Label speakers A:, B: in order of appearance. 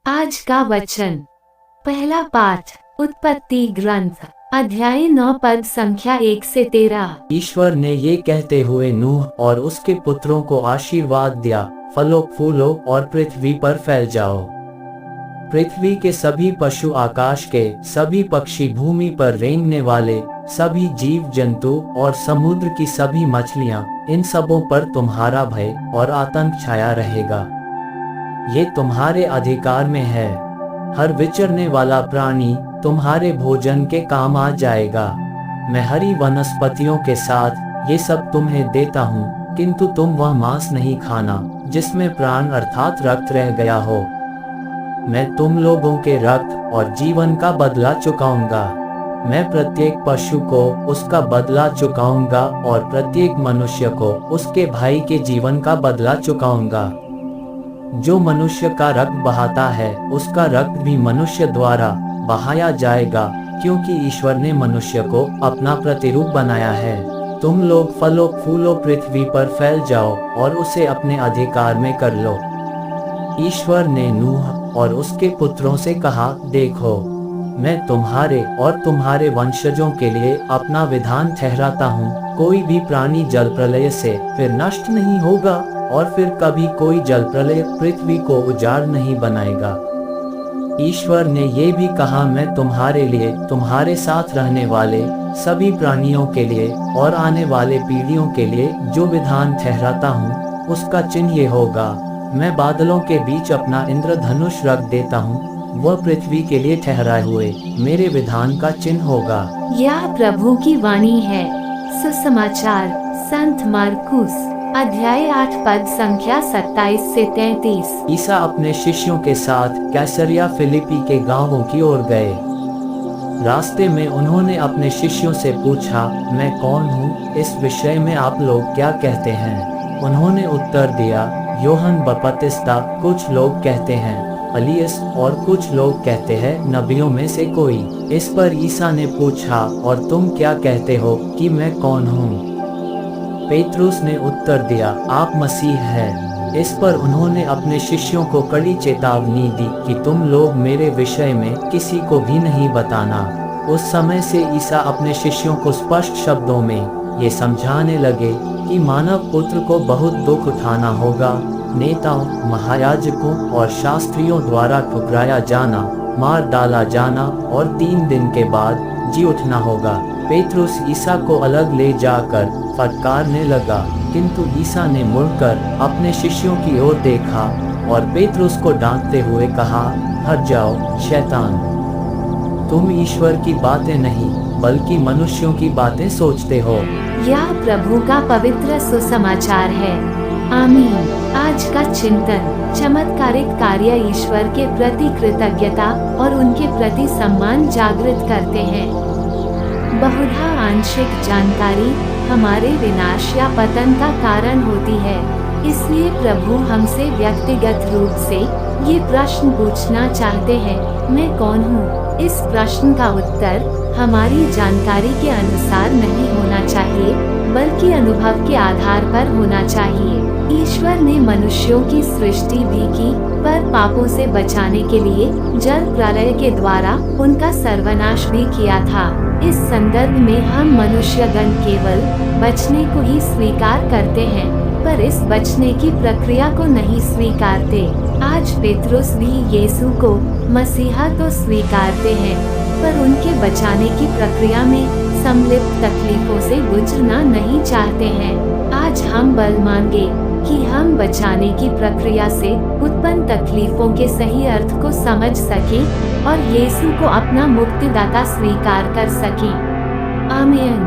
A: आज का वचन। पहला पाठ उत्पत्ति ग्रंथ अध्याय 9 पद संख्या 1 से 13।
B: ईश्वर ने ये कहते हुए नूह और उसके पुत्रों को आशीर्वाद दिया, फलो फूलो और पृथ्वी पर फैल जाओ। पृथ्वी के सभी पशु, आकाश के सभी पक्षी, भूमि पर रेंगने वाले सभी जीव जंतु और समुद्र की सभी मछलियां, इन सबों पर तुम्हारा भय और आतंक छाया रहेगा। ये तुम्हारे अधिकार में है। हर विचरने वाला प्राणी तुम्हारे भोजन के काम आ जाएगा। मैं हरी वनस्पतियों के साथ ये सब तुम्हें देता हूँ, किंतु तुम वह मांस नहीं खाना जिसमें प्राण अर्थात रक्त रह गया हो। मैं तुम लोगों के रक्त और जीवन का बदला चुकाऊंगा। मैं प्रत्येक पशु को उसका बदला चुकाऊंगा और प्रत्येक मनुष्य को उसके भाई के जीवन का बदला चुकाऊंगा। जो मनुष्य का रक्त बहाता है, उसका रक्त भी मनुष्य द्वारा बहाया जाएगा, क्योंकि ईश्वर ने मनुष्य को अपना प्रतिरूप बनाया है। तुम लोग फलो फूलो, पृथ्वी पर फैल जाओ और उसे अपने अधिकार में कर लो। ईश्वर ने नूह और उसके पुत्रों से कहा, देखो, मैं तुम्हारे और तुम्हारे वंशजों के लिए अपना विधान ठहराता हूँ। कोई भी प्राणी जल प्रलय से फिर नष्ट नहीं होगा और फिर कभी कोई जल प्रलय पृथ्वी को उजाड़ नहीं बनाएगा। ईश्वर ने ये भी कहा, मैं तुम्हारे लिए, तुम्हारे साथ रहने वाले सभी प्राणियों के लिए और आने वाले पीढ़ियों के लिए जो विधान ठहराता हूँ, उसका चिन्ह ये होगा, मैं बादलों के बीच अपना इंद्रधनुष रख देता हूँ। वह पृथ्वी के लिए ठहराए हुए मेरे विधान का चिन्ह होगा।
A: यह प्रभु की वाणी है। सुसमाचार संत मार्कुस अध्याय 8 पद संख्या 27 से 33।
B: ईसा अपने शिष्यों के साथ कैसरिया फिलिपी के गांवों की ओर गए। रास्ते में उन्होंने अपने शिष्यों से पूछा, मैं कौन हूँ? इस विषय में आप लोग क्या कहते हैं? उन्होंने उत्तर दिया, यूहन्ना बपतिस्ता, कुछ लोग कहते हैं एलियस और कुछ लोग कहते हैं नबियों में से कोई। इस पर ईसा ने पूछा, और तुम क्या कहते हो कि मैं कौन हूँ? पेतरुस ने उत्तर दिया, आप मसीह हैं। इस पर उन्होंने अपने शिष्यों को कड़ी चेतावनी दी कि तुम लोग मेरे विषय में किसी को भी नहीं बताना। उस समय से ईसा अपने शिष्यों को स्पष्ट शब्दों में ये समझाने लगे कि मानव पुत्र को बहुत दुख उठाना होगा, नेताओं, महायाजकों और शास्त्रियों द्वारा ठुकराया जाना, मार डाला जाना और 3 दिन के बाद जी उठना होगा। पेतरुस ईसा को अलग ले जाकर फटकारने लगा, किंतु ईसा ने मुड़कर अपने शिष्यों की ओर देखा और पेतरुस को डांटते हुए कहा, हट जाओ शैतान, तुम ईश्वर की बातें नहीं बल्कि मनुष्यों की बातें सोचते हो।
A: यह प्रभु का पवित्र सुसमाचार है। आमीन। आज का चिंतन, चमत्कारिक कार्य ईश्वर के प्रति कृतज्ञता और उनके प्रति सम्मान जागृत करते हैं। बहुधा आंशिक जानकारी हमारे विनाश या पतन का कारण होती है। इसलिए प्रभु हमसे व्यक्तिगत रूप से ये प्रश्न पूछना चाहते हैं, मैं कौन हूँ? इस प्रश्न का उत्तर हमारी जानकारी के अनुसार नहीं होना चाहिए, बल्कि अनुभव के आधार पर होना चाहिए। ईश्वर ने मनुष्यों की सृष्टि भी की, पर पापों से बचाने के लिए जल प्रलय के द्वारा उनका सर्वनाश भी किया था। इस संदर्भ में हम मनुष्यगण केवल बचने को ही स्वीकार करते हैं, पर इस बचने की प्रक्रिया को नहीं स्वीकारते। आज पेतरुस भी यीशु को मसीहा तो स्वीकारते हैं, पर उनके बचाने की प्रक्रिया में सम्मिलित तकलीफों से गुजरना नहीं चाहते हैं। आज हम बल मांगे कि हम बचाने की प्रक्रिया से उत्पन्न तकलीफों के सही अर्थ को समझ सकें और यीशु को अपना मुक्तिदाता स्वीकार कर सकें। आमीन।